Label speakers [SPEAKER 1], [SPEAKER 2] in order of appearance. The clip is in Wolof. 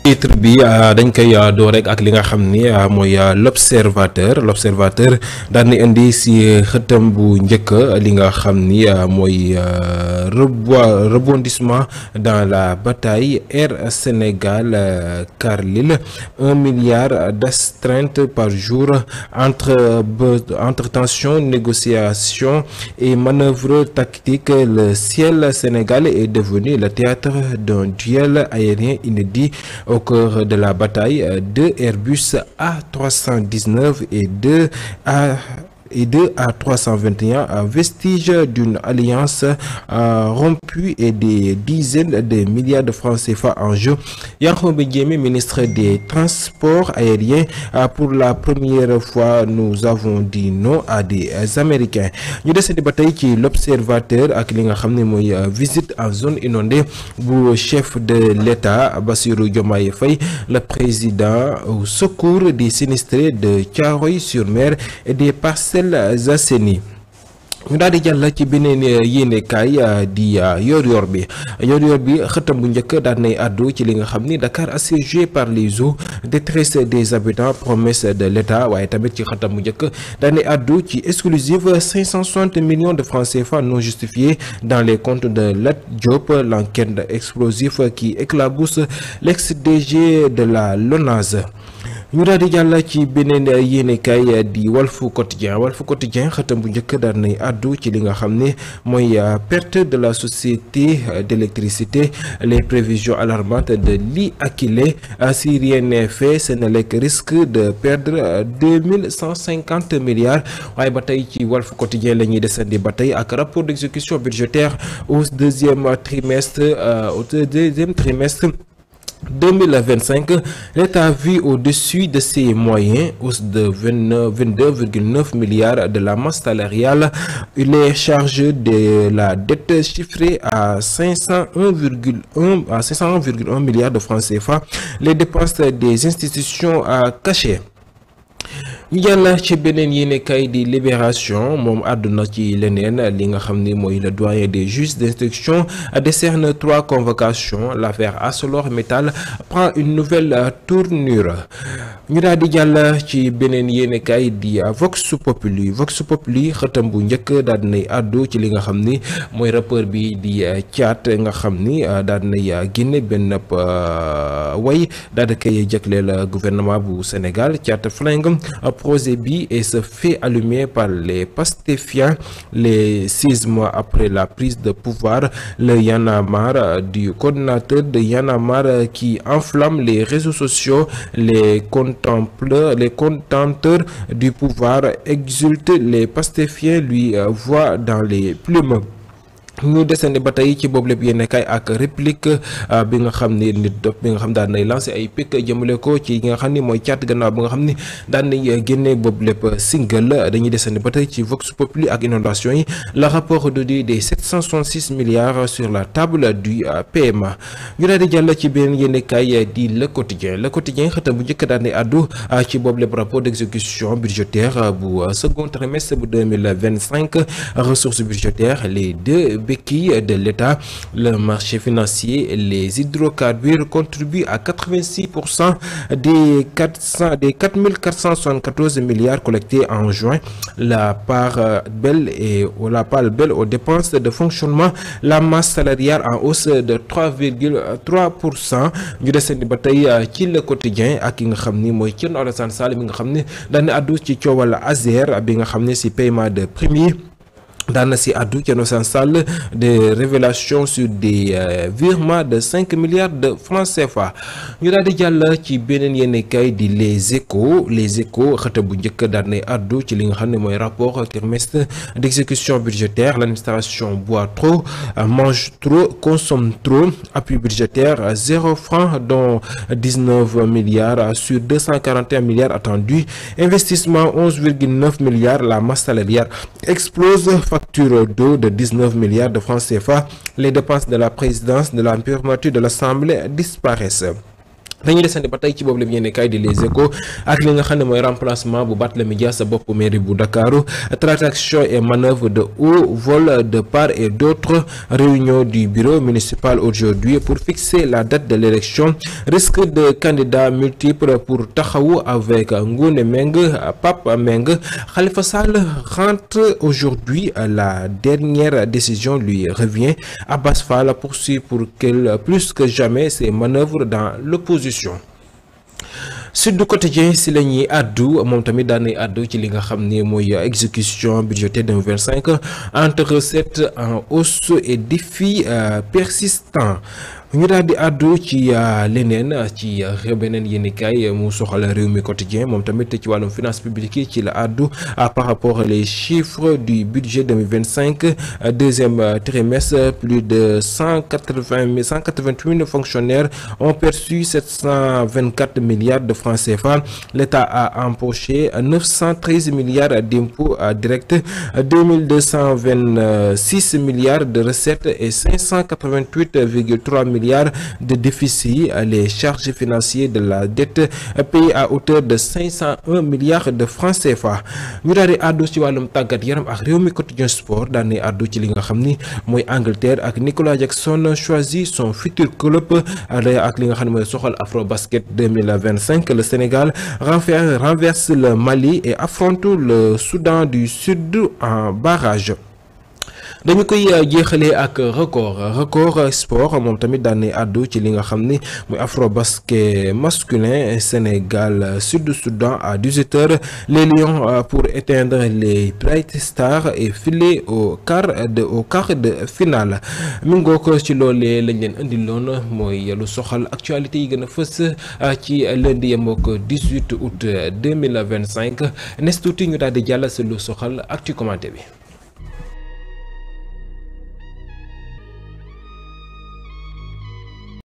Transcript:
[SPEAKER 1] titre bi dañ koy door rek ak li nga xam ni mooy l'observateur daan na indi si xëtam bu njëkk li nga xam ni mooy rebondissement dans la bataille Air Sénégal Carlyle 1 milliard d'astreintes par jour entre tensions, négociations et manœuvres tactiques. Le ciel sénégalais est devenu le théâtre d'un duel aérien inédit au cœur de la bataille. 2 Airbus A319 et 2 A321, vestiges d'une alliance rompue et des dizaines de milliards de francs CFA en jeu. Yankhoba Diémé, ministre des Transports aériens, pour la première fois nous avons dit non à des Américains. Ñu desandi ba tey ci l'observateur ak li nga xam ne mooy visite en zone inondée bu chef de l'État Bassirou Diomaye Faye, le président au secours des sinistrés de Thiaroye-sur-Mer et des Parcelles Assainies. ñu daal di jàll ci beneen yéenekaay di yor-yor bi xëtam bu njëkk daal nay àddu ci li nga xam ni Dakar assiégé par les eaux, détresse des habitants, promesse de l'État. waaye tamit ci xëtam bu njëkk daal nay àddu ci exclusive 560 millions de francs CFA non justifiés dans les comptes de Lat Diop, l'enquête explosive qui éclabousse l'ex-DG de la LONASE. ñu daal di jàll ci beneen yéenekaay di Walf Quotidien xëtam bu njëkk daal nay àddu ci li nga xam ne mooy perte de la société d'électricité, les prévisions alarmantes de l'I-Aquilée. Si rien n'est fait, Senelec risque de perdre 2150 milliards. waaye ba tey ci Walf Quotidien la ñuy desandi ba tey ak rapport d'exécution budgétaire au deuxième trimestre 2025, l'État vit au-dessus de ses moyens, hausse de 22,9 milliards de la masse salariale. Les charges de la dette chiffrées à 501,1 milliards de francs CFA. Les dépenses des institutions cachées. ñu jàll ci beneen yéenekaay di Libération, moom àdduna ci leneen li nga xam ni mooy le doyen des juges d'instruction décerne 3 convocations. L'affaire ArcelorMittal prend une nouvelle tournure. ñu daal di jàll ci beneen yéenekaay di Vox Populi xëtam bu njëkk daal di nay àddu ci li nga xam ni mooy rappeur bi di Thiat nga xam ni daal di nay génne benn way daal di koy jagleel gouvernement bu Sénégal. Thiat flingue projet bi et se fait allumer par les pastéfiens les 6 mois après la prise de pouvoir. Le Y'en a marre du coordinateur de Y'en a marre qui enflamme les réseaux sociaux. Les contenteurs du pouvoir exultent, les pastéfiens lui voient dans les plumes. ñu desandi ba tey ci boobu lépp yéenekaay ak réplique bi nga xam ne nit dof bi nga xam daan nay lancé ay pic jëmale ko ci nga xam ni mooy Thiat gannaaw bi nga xam ni daan nay génne boobu lépp single. dañuy desandi ba tey ci Vox Populi ak inondation yi, le rapport d'audit des 766 milliards sur la table du PMA. ñu daal di jàll ci beneen yéenekaay di Le Quotidien xëtam bu njëkk daan nay àddu ci boobu lépp rapport d'exécution budgétaire bu second trimestre bu 2025. Ressources budgétaires, les 2 béquilles de l'État, le marché financier, les hydrocarbures contribuent à 86% des 4474 milliards collectés en juin. La part belle aux dépenses de fonctionnement, la masse salariale en hausse de 3,3%. ñu desandi ba tey ci Le Quotidien ak ki nga xam ni mooy Thierno Alassane Sall mi nga xam ne daan na àddu ci coowal Azer bi nga xam ne ci paiement de prime daana si àddu Thierno Alassane Sall des révélations sur des virements de 5 milliards de francs CFA. ñu daal di jàll ci beneen yéenekaay di Les Échos xëta bu njëkk daan nay àddu ci li nga xam ne mooy rapport trimestre d'exécution budgétaire. L'administration boit trop, mange trop, consomme trop. Appui budgétaire 0 francs dont 19 milliards sur 241 milliards attendus. Investissement 11,9 milliards. La masse salariale explose. Facture d'eau de 19 milliards de francs CFA. Les dépenses de la présidence de la primature de l'Assemblée disparaissent. dañuy desandi ba tey ci boobu la ñu kay di Les Échos ak li nga xam ne mooy remplacement bu Barthélémy Dias sa bopp mairie bu Ndakaaru, tractations et manœuvres de haut vol de part et d'autre, réunion du bureau municipal aujourd'hui pour fixer la date de l'élection, risque de candidats multiples pour Taxawu avec Ngoné Meng, Pape Meng. Khalifa Sall rentre aujourd'hui, la dernière décision lui revient. Abbas Fall poursuit plus que jamais ses manœuvres dans l'opposition. Sud du Quotidien si la ñuy àddu moom tamit daanay àddu ci li nga xam ne mooy exécution budgétaire 2025 entre recettes en hausse et défis persistants. ñu daal di àddu ci leneen ci beneen yéenekaay mu soxal Rewmi Quotidien moom tamit ci wàllum finance publique yi ci la àddu par rapport les chiffres du budget 2025 deuxième trimestre. Plus de 188 000 fonctionnaires ont perçu 724 milliards de francs CFA. L'État a empoché 913 milliards d'impôts directs, 2226 milliards de recettes et 588,3 milliards de déficit. Les charges financières de la dette payées à hauteur de 501 milliards de francs CFA. ñu daal di àddu ci wàllum tàggat yaram ak Rewmi Quotidien Sport daan nañ àddu ci li nga xam ni mooy Angleterre ak Nicolas Jackson choisit son futur club ak li nga xam ne mooy soxal Afrobasket 2025. Le Sénégal renverse le Mali et affronte le Soudan du Sud en barrage. dañu koy jeexalee ak record sport moom tamit daan nañ àddu ci li nga xam ni muy Afrobasket masculin Sénégal Sud Soudan à 18h. Les Lions pour éteindre les Bright Stars et filer au quart de finale. mi ngoog ci loolee lañ leen indiloon mooy lu soxal actualité yi gën a fës ci lundi yemook 18 août 2025 nes tuuti ñu daal di jàll si lu soxal actu commenté bi.